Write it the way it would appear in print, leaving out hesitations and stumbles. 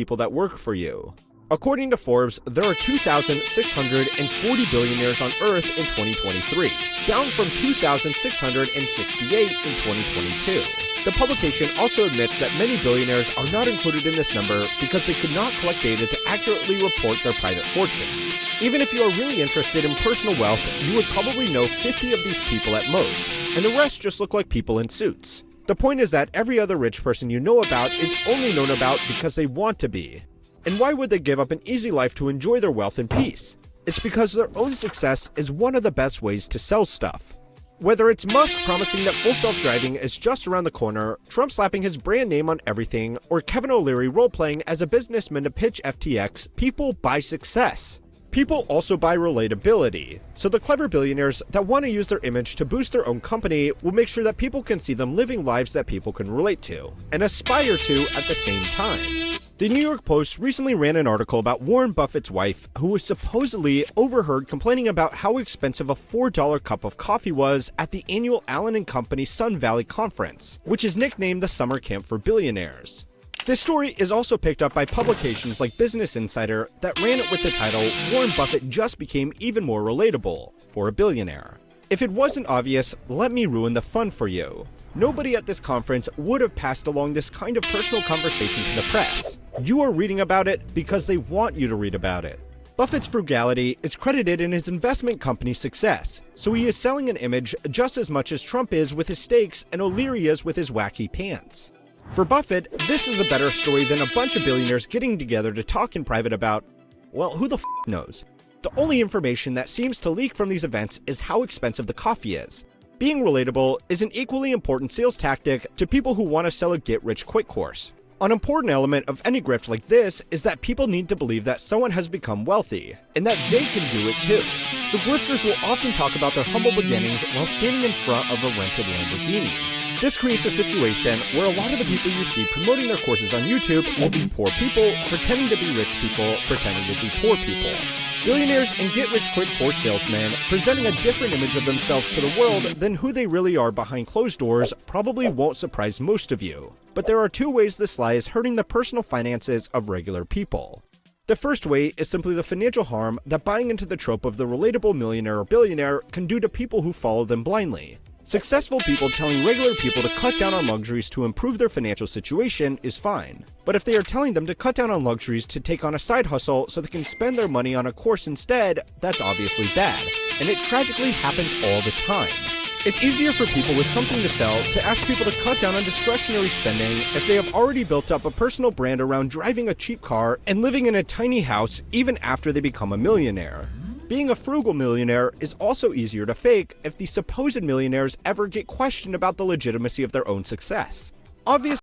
people that work for you. According to Forbes, there are 2,640 billionaires on Earth in 2023, down from 2,668 in 2022. The publication also admits that many billionaires are not included in this number because they could not collect data to accurately report their private fortunes. Even if you are really interested in personal wealth, you would probably know 50 of these people at most, and the rest just look like people in suits. The point is that every other rich person you know about is only known about because they want to be. And why would they give up an easy life to enjoy their wealth in peace? It's because their own success is one of the best ways to sell stuff. Whether it's Musk promising that full self-driving is just around the corner, Trump slapping his brand name on everything, or Kevin O'Leary role-playing as a businessman to pitch FTX, people buy success. People also buy relatability. So the clever billionaires that want to use their image to boost their own company will make sure that people can see them living lives that people can relate to, and aspire to at the same time. The New York Post recently ran an article about Warren Buffett's wife, who was supposedly overheard complaining about how expensive a $4 cup of coffee was at the annual Allen & Company Sun Valley Conference, which is nicknamed the summer camp for billionaires. This story is also picked up by publications like Business Insider that ran it with the title, "Warren Buffett just became even more relatable for a billionaire." If it wasn't obvious, let me ruin the fun for you. Nobody at this conference would have passed along this kind of personal conversation to the press. You are reading about it because they want you to read about it. Buffett's frugality is credited in his investment company's success, so he is selling an image just as much as Trump is with his steaks and O'Leary is with his wacky pants. For Buffett, this is a better story than a bunch of billionaires getting together to talk in private about, well, who the f knows? The only information that seems to leak from these events is how expensive the coffee is. Being relatable is an equally important sales tactic to people who want to sell a get-rich-quick course. An important element of any grift like this is that people need to believe that someone has become wealthy, and that they can do it too. So grifters will often talk about their humble beginnings while standing in front of a rented Lamborghini. This creates a situation where a lot of the people you see promoting their courses on YouTube will be poor people pretending to be rich people pretending to be poor people. Billionaires and get-rich-quick course salesmen presenting a different image of themselves to the world than who they really are behind closed doors probably won't surprise most of you. But there are two ways this lie is hurting the personal finances of regular people. The first way is simply the financial harm that buying into the trope of the relatable millionaire or billionaire can do to people who follow them blindly. Successful people telling regular people to cut down on luxuries to improve their financial situation is fine. But if they are telling them to cut down on luxuries to take on a side hustle so they can spend their money on a course instead, that's obviously bad. And it tragically happens all the time. It's easier for people with something to sell to ask people to cut down on discretionary spending if they have already built up a personal brand around driving a cheap car and living in a tiny house even after they become a millionaire. Being a frugal millionaire is also easier to fake if the supposed millionaires ever get questioned about the legitimacy of their own success. Obviously,